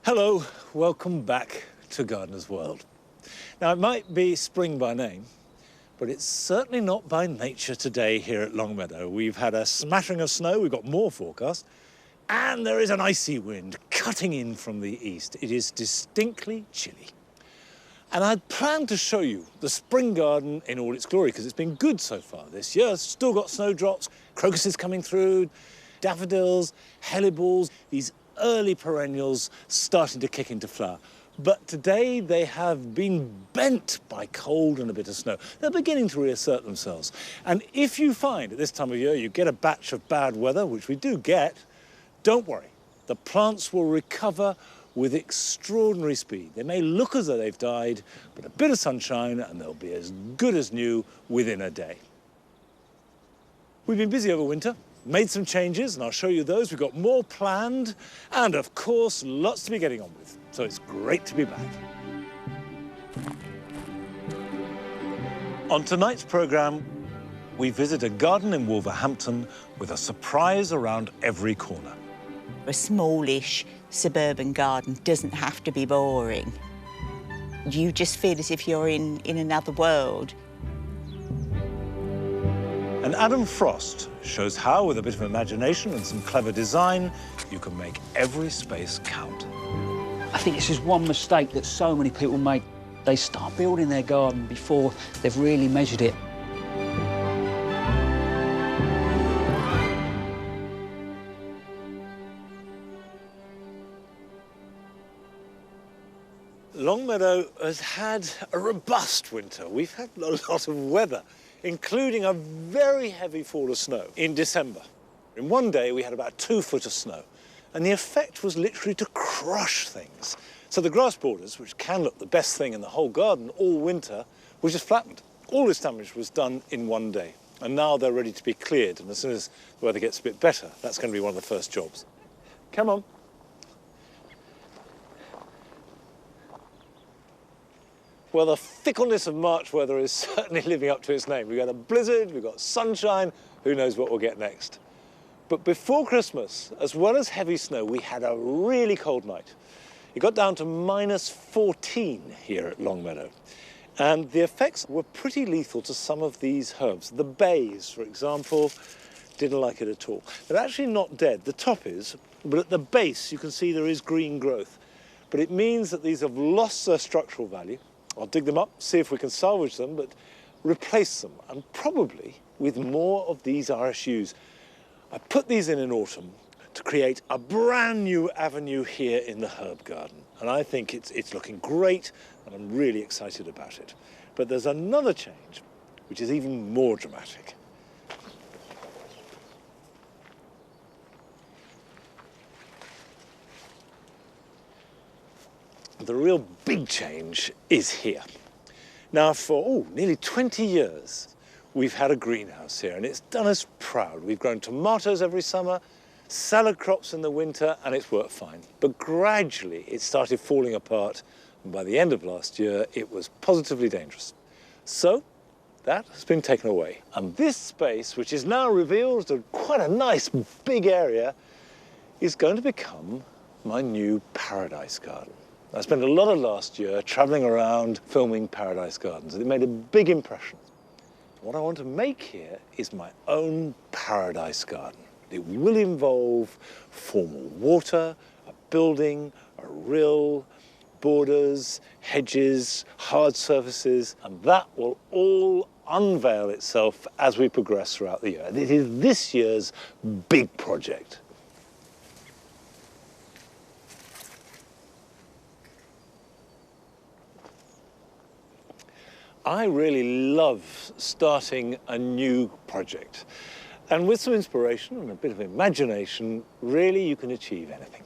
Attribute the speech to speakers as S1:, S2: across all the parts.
S1: Hello, welcome back to Gardener's World. Now, it might be spring by name, but it's certainly not by nature today here at Longmeadow. We've had a smattering of snow, we've got more forecast, and there is an icy wind cutting in from the east. It is distinctly chilly. And I'd planned to show you the spring garden in all its glory, because it's been good so far this year. It's still got snowdrops, crocuses coming through, daffodils, helleborus, these early perennials starting to kick into flower. But today they have been bent by cold and a bit of snow. They're beginning to reassert themselves. And if you find at this time of year you get a batch of bad weather, which we do get, don't worry. The plants will recover with extraordinary speed. They may look as though they've died, but a bit of sunshine and they'll be as good as new within a day. We've been busy over winter. Made some changes, and I'll show you those. We've got more planned, and of course, lots to be getting on with. So it's great to be back. On tonight's programme, we visit a garden in Wolverhampton with a surprise around every corner.
S2: A smallish suburban garden doesn't have to be boring. You just feel as if you're in another world.
S1: And Adam Frost shows how, with a bit of imagination and some clever design, you can make every space count.
S3: I think this is one mistake that so many people make. They start building their garden before they've really measured it.
S1: Longmeadow has had a robust winter. We've had a lot of weather, including a very heavy fall of snow in December. In one day, we had about 2 foot of snow, and the effect was literally to crush things. So the grass borders, which can look the best thing in the whole garden all winter, were just flattened. All this damage was done in one day, and now they're ready to be cleared, and as soon as the weather gets a bit better, that's going to be one of the first jobs. Come on. Well, the fickleness of March weather is certainly living up to its name. We've got a blizzard, we've got sunshine, who knows what we'll get next. But before Christmas, as well as heavy snow, we had a really cold night. It got down to -14 here at Longmeadow. And the effects were pretty lethal to some of these herbs. The bays, for example, didn't like it at all. They're actually not dead, the top is, but at the base you can see there is green growth. But it means that these have lost their structural value. I'll dig them up, see if we can salvage them, but replace them, and probably with more of these RSUs. I put these in autumn to create a brand new avenue here in the herb garden, and I think it's looking great, and I'm really excited about it. But there's another change, which is even more dramatic. The real big change is here. Now, for nearly 20 years, we've had a greenhouse here, and it's done us proud. We've grown tomatoes every summer, salad crops in the winter, and it's worked fine. But gradually, it started falling apart, and by the end of last year, it was positively dangerous. So, that has been taken away. And this space, which is now revealed as quite a nice, big area, is going to become my new paradise garden. I spent a lot of last year travelling around filming paradise gardens, and it made a big impression. What I want to make here is my own paradise garden. It will involve formal water, a building, a rill, borders, hedges, hard surfaces, and that will all unveil itself as we progress throughout the year. It is this year's big project. I really love starting a new project. And with some inspiration and a bit of imagination, really you can achieve anything.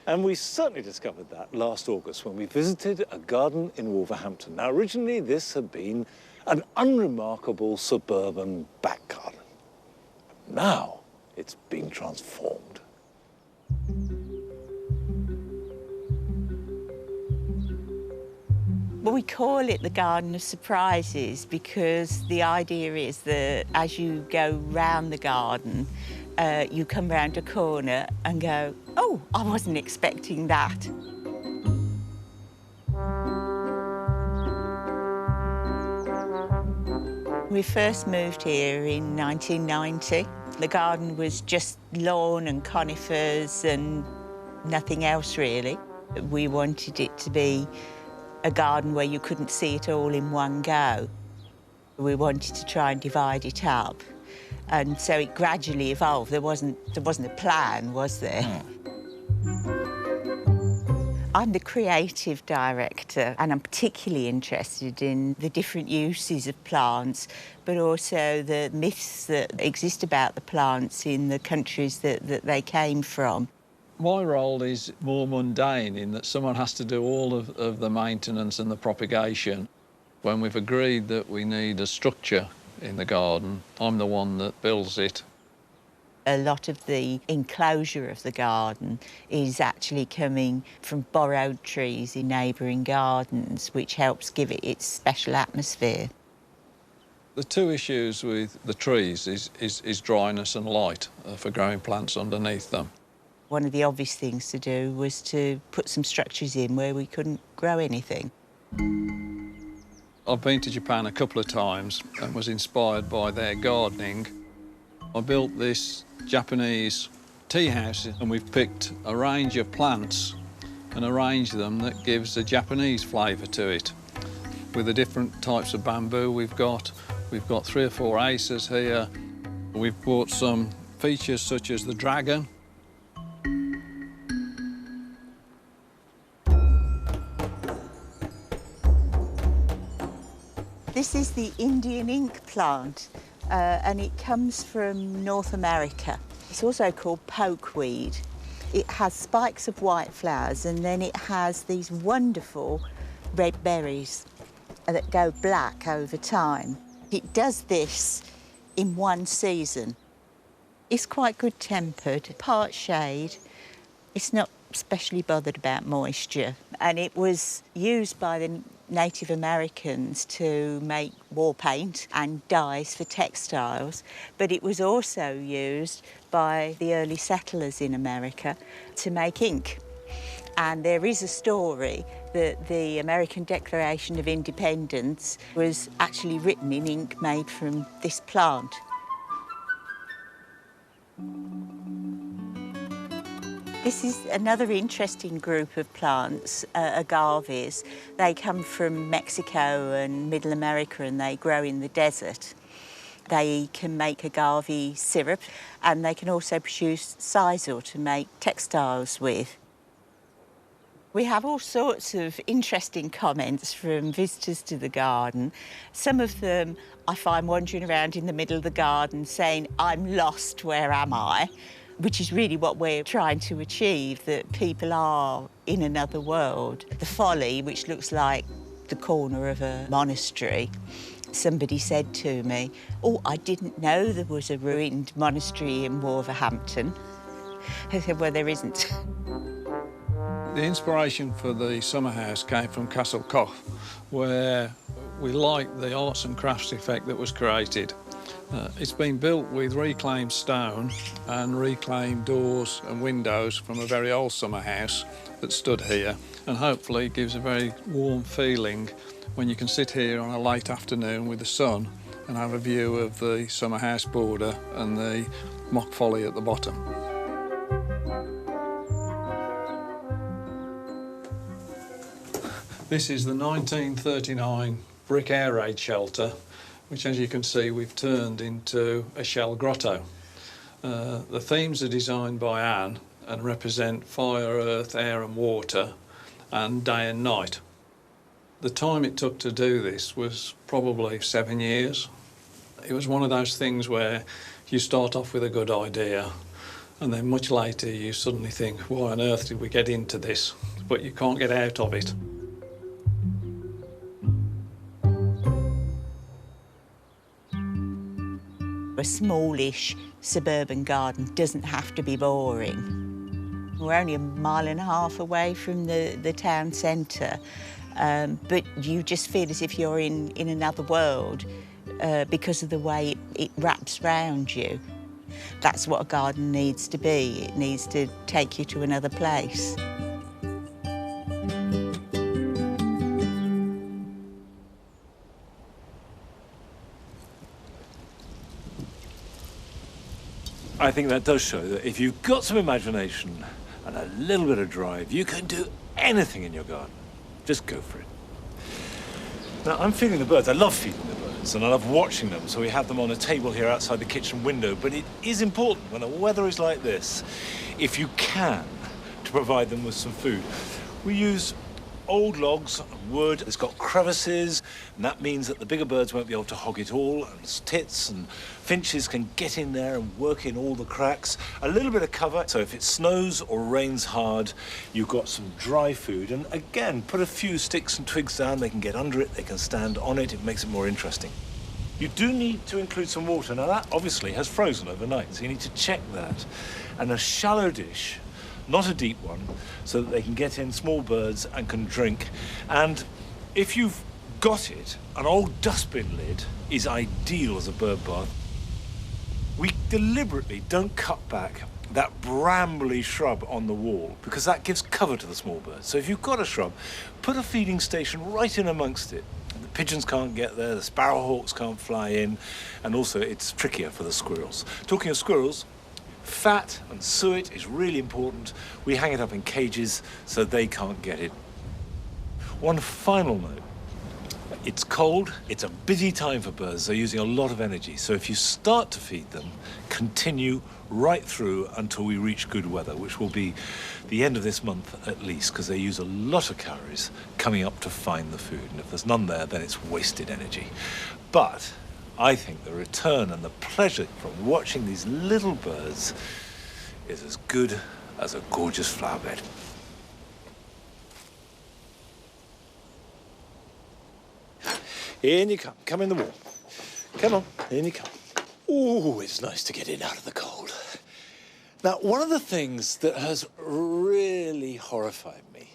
S1: And we certainly discovered that last August when we visited a garden in Wolverhampton. Now, originally this had been an unremarkable suburban back garden. Now it's being transformed.
S2: Well, we call it the Garden of Surprises because the idea is that as you go round the garden, you come round a corner and go, oh, I wasn't expecting that. We first moved here in 1990. The garden was just lawn and conifers and nothing else really. We wanted it to be a garden where you couldn't see it all in one go. We wanted to try and divide it up. And so it gradually evolved. There wasn't a plan, was there? I'm the creative director, and I'm particularly interested in the different uses of plants, but also the myths that exist about the plants in the countries that they came from.
S4: My role is more mundane in that someone has to do all of the maintenance and the propagation. When we've agreed that we need a structure in the garden, I'm the one that builds it.
S2: A lot of the enclosure of the garden is actually coming from borrowed trees in neighbouring gardens, which helps give it its special atmosphere.
S4: The two issues with the trees is dryness and light for growing plants underneath them.
S2: One of the obvious things to do was to put some structures in where we couldn't grow anything.
S4: I've been to Japan a couple of times and was inspired by their gardening. I built this Japanese tea house and we've picked a range of plants and arranged them that gives a Japanese flavour to it. With the different types of bamboo we've got 3 or 4 acers here. We've brought some features such as the dragon.
S2: This is the Indian ink plant, and it comes from North America. It's also called pokeweed. It has spikes of white flowers, and then it has these wonderful red berries that go black over time. It does this in one season. It's quite good-tempered, part shade. It's not especially bothered about moisture, and it was used by the Native Americans to make war paint and dyes for textiles, but it was also used by the early settlers in America to make ink. And there is a story that the American Declaration of Independence was actually written in ink made from this plant. This is another interesting group of plants, agaves. They come from Mexico and Middle America and they grow in the desert. They can make agave syrup and they can also produce sisal to make textiles with. We have all sorts of interesting comments from visitors to the garden. Some of them I find wandering around in the middle of the garden saying, "I'm lost, where am I?" Which is really what we're trying to achieve, that people are in another world. The folly, which looks like the corner of a monastery, somebody said to me, "Oh, I didn't know there was a ruined monastery in Wolverhampton." I said, "Well, there isn't."
S4: The inspiration for the summer house came from Castle Coch, where we liked the arts and crafts effect that was created. It's been built with reclaimed stone and reclaimed doors and windows from a very old summer house that stood here, and hopefully it gives a very warm feeling when you can sit here on a late afternoon with the sun and have a view of the summer house border and the mock folly at the bottom. This is the 1939 brick air raid shelter, which, as you can see, we've turned into a shell grotto. The themes are designed by Anne and represent fire, earth, air and water, and day and night. The time it took to do this was probably 7 years. It was one of those things where you start off with a good idea and then much later you suddenly think, why on earth did we get into this? But you can't get out of it.
S2: A smallish suburban garden doesn't have to be boring. We're only 1.5 miles away from the town centre, but you just feel as if you're in another world because of the way it wraps round you. That's what a garden needs to be. It needs to take you to another place.
S1: I think that does show that if you've got some imagination and a little bit of drive, you can do anything in your garden. Just go for it. Now, I'm feeding the birds. I love feeding the birds, and I love watching them. So we have them on a table here outside the kitchen window. But it is important when the weather is like this, if you can, to provide them with some food. We use old logs and wood. It's got crevices, and that means that the bigger birds won't be able to hog it all, and tits and finches can get in there and work in all the cracks. A little bit of cover, so if it snows or rains hard, you've got some dry food. And again, put a few sticks and twigs down. They can get under it, they can stand on it. It makes it more interesting. You do need to include some water. Now, that obviously has frozen overnight, so you need to check that. And a shallow dish, not a deep one, so that they can get in, small birds, and can drink. And if you've got it, an old dustbin lid is ideal as a bird bath. We deliberately don't cut back that brambly shrub on the wall because that gives cover to the small birds. So if you've got a shrub, put a feeding station right in amongst it. The pigeons can't get there, the sparrowhawks can't fly in, and also it's trickier for the squirrels. Talking of squirrels, fat and suet is really important. We hang it up in cages so they can't get it. One final note. It's cold, it's a busy time for birds. They're using a lot of energy. So if you start to feed them, continue right through until we reach good weather, which will be the end of this month at least, because they use a lot of calories coming up to find the food. And if there's none there, then it's wasted energy. But I think the return and the pleasure from watching these little birds is as good as a gorgeous flower bed. In you come. Come in the wall. Come on, in you come. Ooh, it's nice to get in out of the cold. Now, one of the things that has really horrified me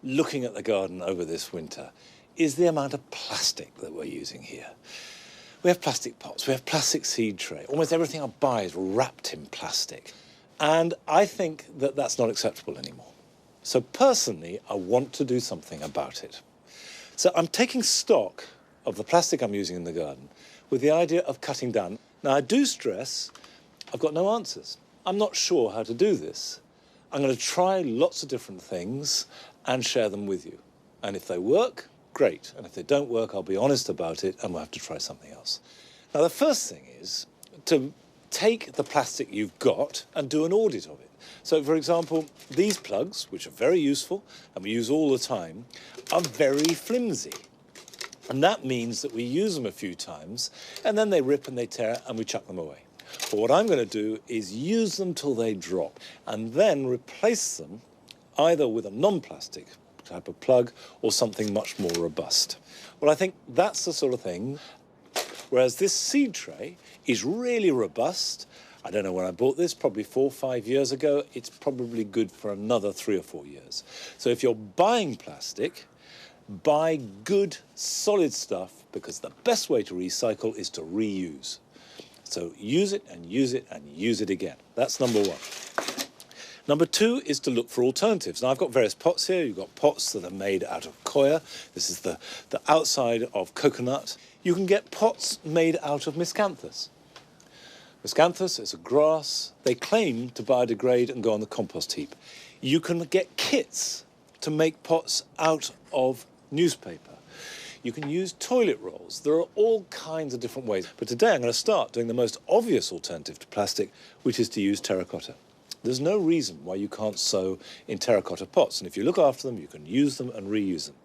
S1: looking at the garden over this winter is the amount of plastic that we're using here. We have plastic pots, we have plastic seed tray. Almost everything I buy is wrapped in plastic. And I think that that's not acceptable anymore. So personally, I want to do something about it. So I'm taking stock of the plastic I'm using in the garden with the idea of cutting down. Now, I do stress I've got no answers. I'm not sure how to do this. I'm going to try lots of different things and share them with you. And if they work, great. And if they don't work, I'll be honest about it and we'll have to try something else. Now, the first thing is to take the plastic you've got and do an audit of it. So, for example, these plugs, which are very useful and we use all the time, are very flimsy. And that means that we use them a few times and then they rip and they tear and we chuck them away. But what I'm going to do is use them till they drop and then replace them either with a non-plastic type of plug or something much more robust. Well, I think that's the sort of thing. Whereas this seed tray is really robust. I don't know when I bought this, probably 4 or 5 years ago. It's probably good for another 3 or 4 years. So if you're buying plastic, buy good, solid stuff, because the best way to recycle is to reuse. So use it and use it and use it again. That's number one. Number two is to look for alternatives. Now, I've got various pots here. You've got pots that are made out of coir. This is the outside of coconut. You can get pots made out of miscanthus. Miscanthus is a grass. They claim to biodegrade and go on the compost heap. You can get kits to make pots out of newspaper. You can use toilet rolls. There are all kinds of different ways. But today I'm going to start doing the most obvious alternative to plastic, which is to use terracotta. There's no reason why you can't sow in terracotta pots. And if you look after them, you can use them and reuse them.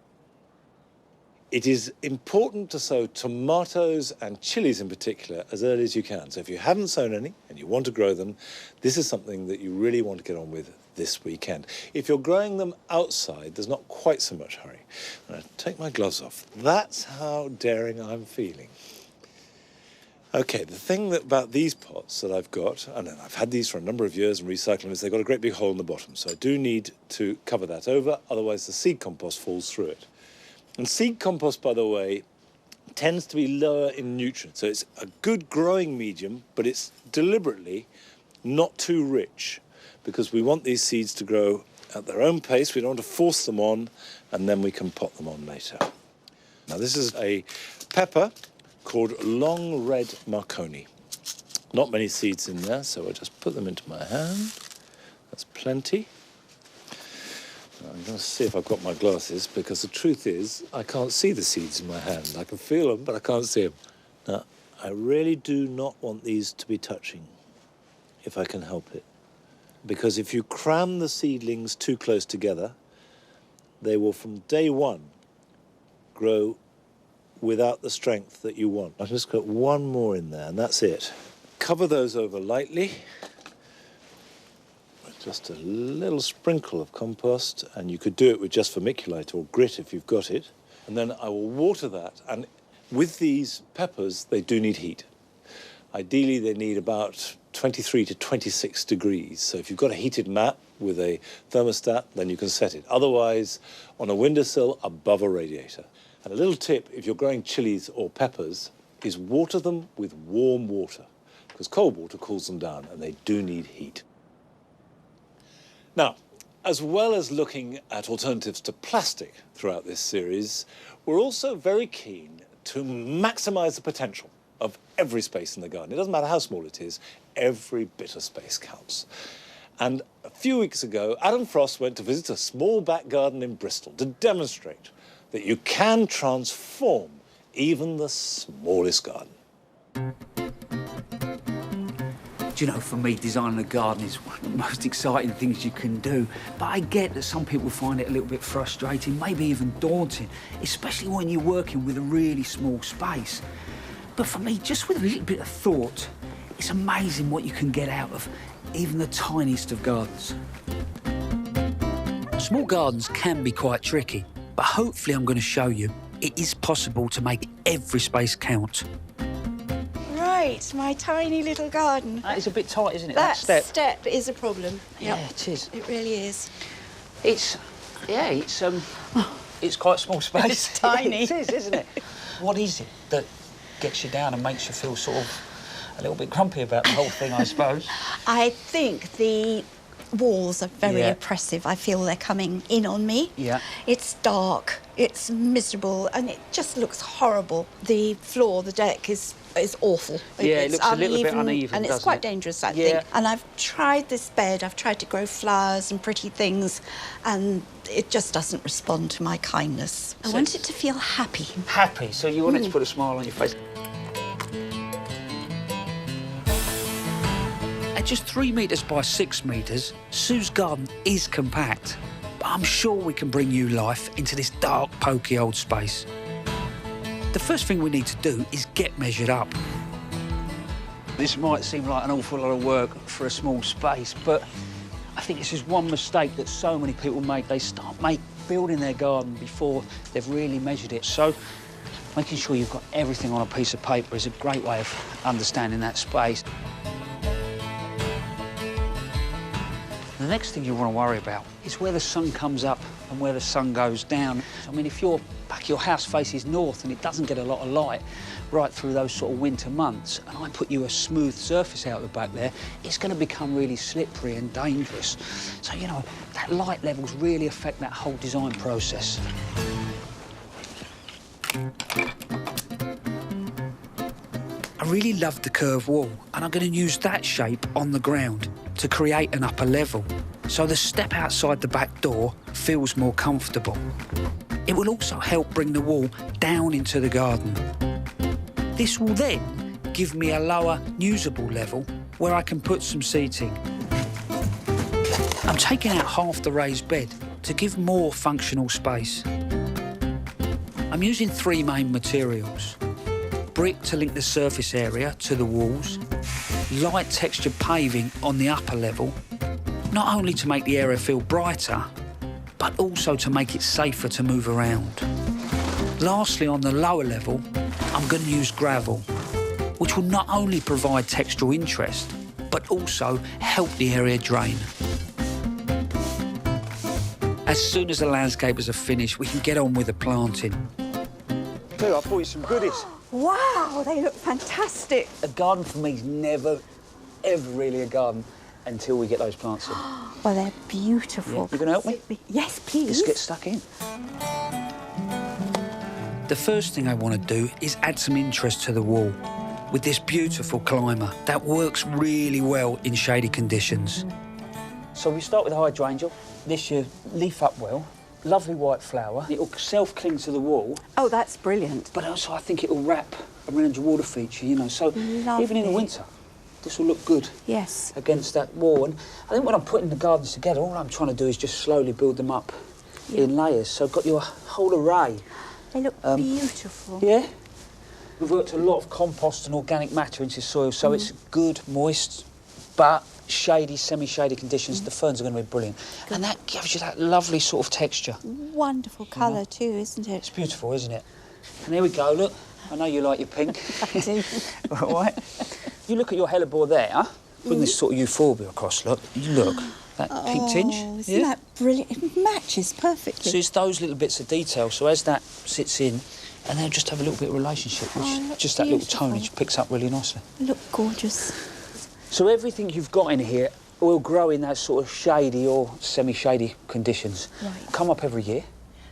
S1: It is important to sow tomatoes and chilies in particular as early as you can. So if you haven't sown any and you want to grow them, this is something that you really want to get on with this weekend. If you're growing them outside, there's not quite so much hurry. I'm going to take my gloves off. That's how daring I'm feeling. Okay, the thing about these pots that I've got, and I've had these for a number of years and recycled them, is they've got a great big hole in the bottom. So I do need to cover that over, otherwise the seed compost falls through it. And seed compost, by the way, tends to be lower in nutrients. So it's a good growing medium, but it's deliberately not too rich because we want these seeds to grow at their own pace. We don't want to force them on, and then we can pot them on later. Now, this is a pepper called long red Marconi. Not many seeds in there, so I'll just put them into my hand. That's plenty. Now, I'm going to see if I've got my glasses, because the truth is I can't see the seeds in my hand. I can feel them, but I can't see them. Now, I really do not want these to be touching, if I can help it. Because if you cram the seedlings too close together, they will from day one grow without the strength that you want. I've just got one more in there, and that's it. Cover those over lightly. Just a little sprinkle of compost, and you could do it with just vermiculite or grit if you've got it. And then I will water that. And with these peppers, they do need heat. Ideally, they need about 23 to 26 degrees. So if you've got a heated mat with a thermostat, then you can set it. Otherwise, on a windowsill above a radiator. And a little tip, if you're growing chilies or peppers, is water them with warm water, because cold water cools them down, and they do need heat. Now, as well as looking at alternatives to plastic throughout this series, we're also very keen to maximise the potential of every space in the garden. It doesn't matter how small it is, every bit of space counts. And a few weeks ago, Adam Frost went to visit a small back garden in Bristol to demonstrate that you can transform even the smallest garden.
S3: Do you know, for me, designing a garden is one of the most exciting things you can do. But I get that some people find it a little bit frustrating, maybe even daunting, especially when you're working with a really small space. But for me, just with a little bit of thought, it's amazing what you can get out of even the tiniest of gardens. Small gardens can be quite tricky, but hopefully I'm going to show you it is possible to make every space count.
S5: Right, my tiny little garden.
S3: That is a bit tight, isn't it?
S5: That step is a problem.
S3: Yeah,
S5: Yep.
S3: it is.
S5: It really is.
S3: It's quite a small space.
S5: It's tiny.
S3: It is, isn't it? What is it that gets you down and makes you feel sort of a little bit grumpy about the whole thing, I suppose?
S5: I think the walls are very oppressive. I feel they're coming in on me.
S3: Yeah.
S5: It's dark, it's miserable, and it just looks horrible. The floor, the deck is awful.
S3: Yeah,
S5: it's
S3: it looks a little bit uneven,
S5: and it's
S3: doesn't
S5: quite
S3: it?
S5: dangerous, I
S3: Yeah.
S5: think. And I've tried this bed, I've tried to grow flowers and pretty things, and it just doesn't respond to my kindness. I want it to feel happy.
S3: Happy, so you want it to put a smile on your face. At just 3 metres by 6 metres, Sue's garden is compact, but I'm sure we can bring new life into this dark, poky old space. The first thing we need to do is get measured up. This might seem like an awful lot of work for a small space, but I think this is one mistake that so many people make. They start building their garden before they've really measured it. So making sure you've got everything on a piece of paper is a great way of understanding that space. The next thing you want to worry about is where the sun comes up and where the sun goes down. I mean, if your house faces north and it doesn't get a lot of light right through those sort of winter months, and I put you a smooth surface out the back there, it's going to become really slippery and dangerous. So, you know, that light levels really affect that whole design process. I really love the curved wall, and I'm going to use that shape on the ground to create an upper level, so the step outside the back door feels more comfortable. It will also help bring the wall down into the garden. This will then give me a lower, usable level where I can put some seating. I'm taking out half the raised bed to give more functional space. I'm using 3 main materials: brick to link the surface area to the walls, light textured paving on the upper level, not only to make the area feel brighter, but also to make it safer to move around. Lastly, on the lower level, I'm going to use gravel, which will not only provide textural interest, but also help the area drain. As soon as the landscapers are finished, we can get on with the planting. Look, I brought you some goodies.
S5: Wow, they look fantastic.
S3: A garden for me is never, ever really a garden until we get those plants in.
S5: Well, they're beautiful.
S3: Yeah. You going to help me?
S5: Yes, please.
S3: Let's get stuck in. The first thing I want to do is add some interest to the wall. with this beautiful climber that works really well in shady conditions. So we start with hydrangea. This should leaf up well. Lovely white flower. It'll self-cling to the wall.
S5: Oh, that's brilliant.
S3: But also I think it'll wrap around your water feature, you know. So
S5: Lovely.
S3: even in the winter, this will look good.
S5: Yes.
S3: Against that wall. And I think when I'm putting the gardens together, all I'm trying to do is just slowly build them up in layers. So I've got your whole array.
S5: They look beautiful.
S3: Yeah. We've worked a lot of compost and organic matter into soil, so it's good, moist, but shady, semi-shady conditions. The ferns are going to be brilliant. Good. And that gives you that lovely sort of texture.
S5: Wonderful colour too, isn't it?
S3: It's beautiful, isn't it? And here we go, look. I know you like your pink.
S5: I do.
S3: All right. You look at your hellebore there, bring this sort of euphorbia across, look. You look, that pink tinge.
S5: Isn't that brilliant? It matches perfectly.
S3: So it's those little bits of detail, so as that sits in, and they'll just have a little bit of relationship, which just that little tonage picks up really nicely.
S5: Look gorgeous.
S3: So everything you've got in here will grow in that sort of shady or semi-shady conditions.
S5: Right.
S3: Come up every year.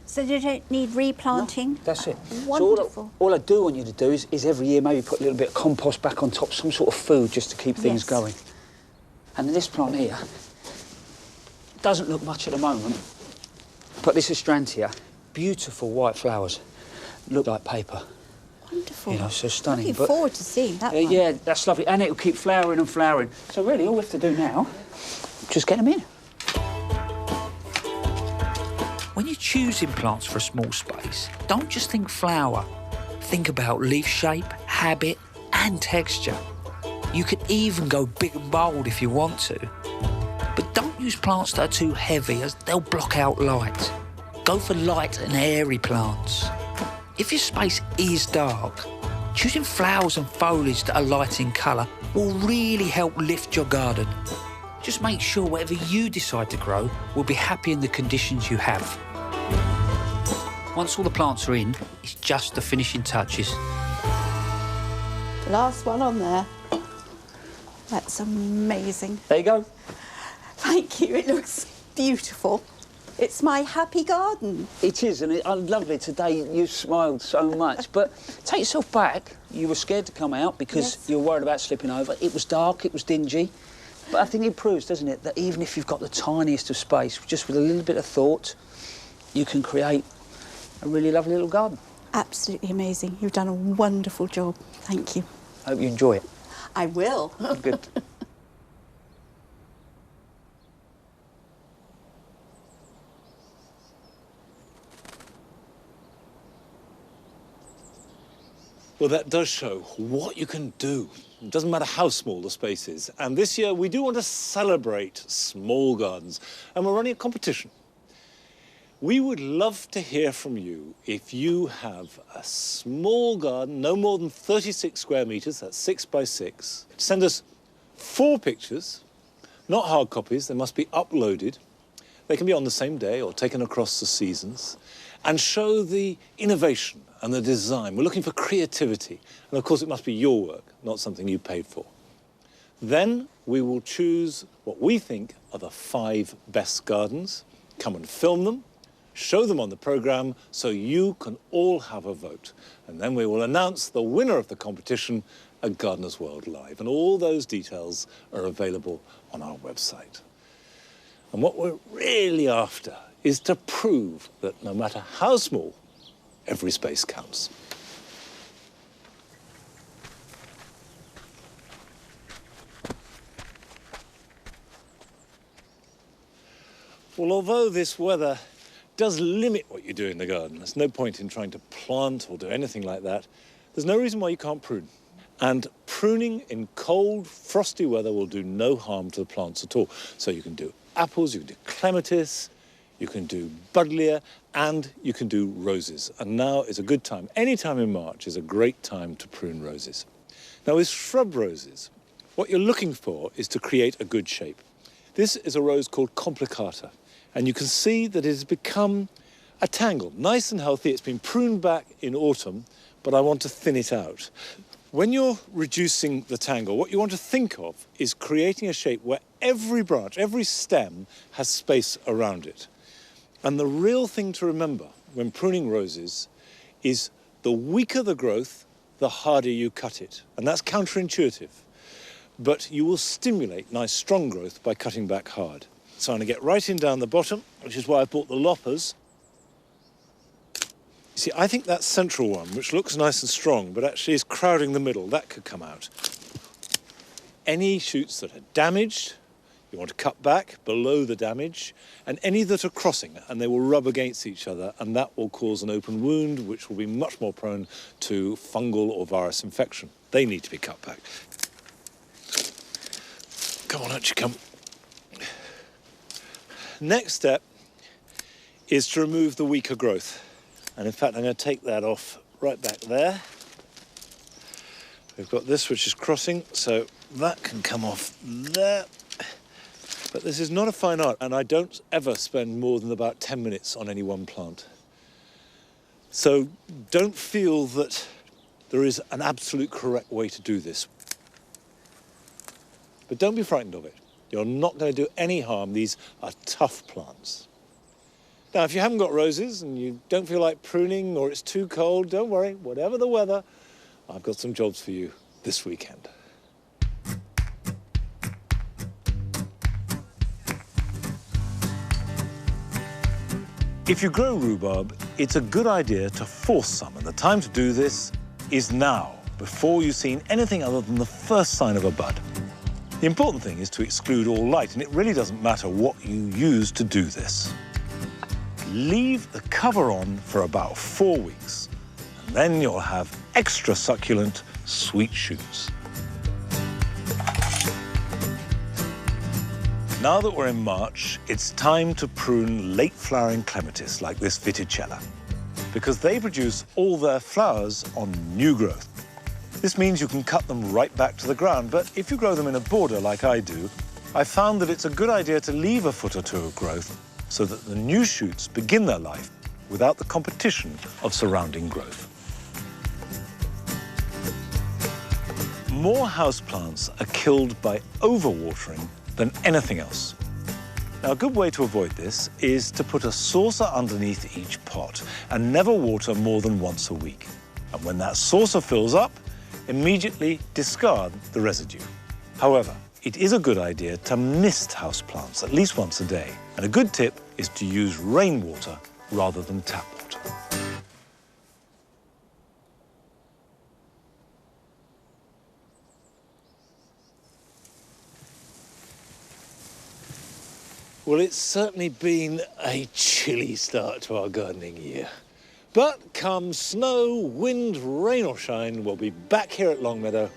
S5: So they don't need replanting?
S3: No, that's it.
S5: Wonderful.
S3: So all I do want you to do is every year maybe put a little bit of compost back on top, some sort of food just to keep things going. And this plant here doesn't look much at the moment, but this Astrantia, beautiful white flowers, look like paper.
S5: Wonderful.
S3: You know, so stunning.
S5: Looking forward to seeing that one.
S3: Yeah, that's lovely. And it'll keep flowering and flowering. So really, all we have to do now, just get them in. When you're choosing plants for a small space, don't just think flower. Think about leaf shape, habit, and texture. You can even go big and bold if you want to. But don't use plants that are too heavy, as they'll block out light. Go for light and airy plants. If your space is dark, choosing flowers and foliage that are light in colour will really help lift your garden. Just make sure whatever you decide to grow will be happy in the conditions you have. Once all the plants are in, it's just the finishing touches.
S5: Last one on there. That's amazing.
S3: There you go.
S5: Thank you. It looks beautiful. It's my happy garden.
S3: It is, and I love it. Today you smiled so much. But take yourself back. You were scared to come out because you were worried about slipping over. It was dark, it was dingy. But I think it proves, doesn't it, that even if you've got the tiniest of space, just with a little bit of thought, you can create a really lovely little garden.
S5: Absolutely amazing. You've done a wonderful job. Thank you.
S3: I hope you enjoy it.
S5: I will.
S3: Good.
S1: Well, that does show what you can do. It doesn't matter how small the space is. And this year, we do want to celebrate small gardens. And we're running a competition. We would love to hear from you if you have a small garden, no more than 36 square metres, that's 6 by 6. Send us 4 pictures, not hard copies, they must be uploaded. They can be on the same day or taken across the seasons, and show the innovation and the design. We're looking for creativity. And of course, it must be your work, not something you paid for. Then we will choose what we think are the 5 best gardens, come and film them, show them on the programme so you can all have a vote. And then we will announce the winner of the competition at Gardeners World Live. And all those details are available on our website. And what we're really after is to prove that no matter how small, every space counts. Well, although this weather does limit what you do in the garden, there's no point in trying to plant or do anything like that, there's no reason why you can't prune. And pruning in cold, frosty weather will do no harm to the plants at all. So you can do apples, you can do clematis, you can do buddleia, and you can do roses. And now is a good time. Any time in March is a great time to prune roses. Now, with shrub roses, what you're looking for is to create a good shape. This is a rose called complicata, and you can see that it has become a tangle, nice and healthy. It's been pruned back in autumn, but I want to thin it out. When you're reducing the tangle, what you want to think of is creating a shape where every branch, every stem has space around it. And the real thing to remember when pruning roses is the weaker the growth, the harder you cut it. And that's counterintuitive. But you will stimulate nice strong growth by cutting back hard. So I'm going to get right in down the bottom, which is why I bought the loppers. You see, I think that central one, which looks nice and strong, but actually is crowding the middle, that could come out. Any shoots that are damaged, you want to cut back below the damage, and any that are crossing, and they will rub against each other, and that will cause an open wound, which will be much more prone to fungal or virus infection. They need to be cut back. Come on, out you come. Next step is to remove the weaker growth. And in fact, I'm going to take that off right back there. We've got this which is crossing, so that can come off there. But this is not a fine art, and I don't ever spend more than about 10 minutes on any one plant. So don't feel that there is an absolute correct way to do this. But don't be frightened of it. You're not going to do any harm. These are tough plants. Now, if you haven't got roses and you don't feel like pruning or it's too cold, don't worry. Whatever the weather, I've got some jobs for you this weekend. If you grow rhubarb, it's a good idea to force some, and the time to do this is now, before you've seen anything other than the first sign of a bud. The important thing is to exclude all light, and it really doesn't matter what you use to do this. Leave the cover on for about 4 weeks, and then you'll have extra succulent sweet shoots. Now that we're in March, it's time to prune late-flowering clematis like this Viticella, because they produce all their flowers on new growth. This means you can cut them right back to the ground, but if you grow them in a border like I do, I found that it's a good idea to leave a foot or two of growth so that the new shoots begin their life without the competition of surrounding growth. More houseplants are killed by overwatering than anything else. Now, a good way to avoid this is to put a saucer underneath each pot and never water more than once a week. And when that saucer fills up, immediately discard the residue. However, it is a good idea to mist houseplants at least once a day. And a good tip is to use rainwater rather than tap water. Well, it's certainly been a chilly start to our gardening year. But come snow, wind, rain or shine, we'll be back here at Longmeadow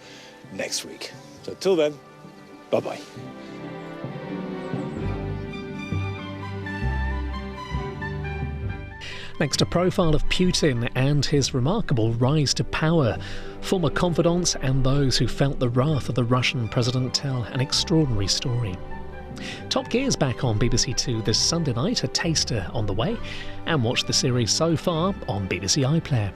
S1: next week. So till then, bye-bye.
S6: Next, a profile of Putin and his remarkable rise to power. Former confidants and those who felt the wrath of the Russian president tell an extraordinary story. Top Gear's back on BBC Two this Sunday night, a taster on the way, and watch the series so far on BBC iPlayer.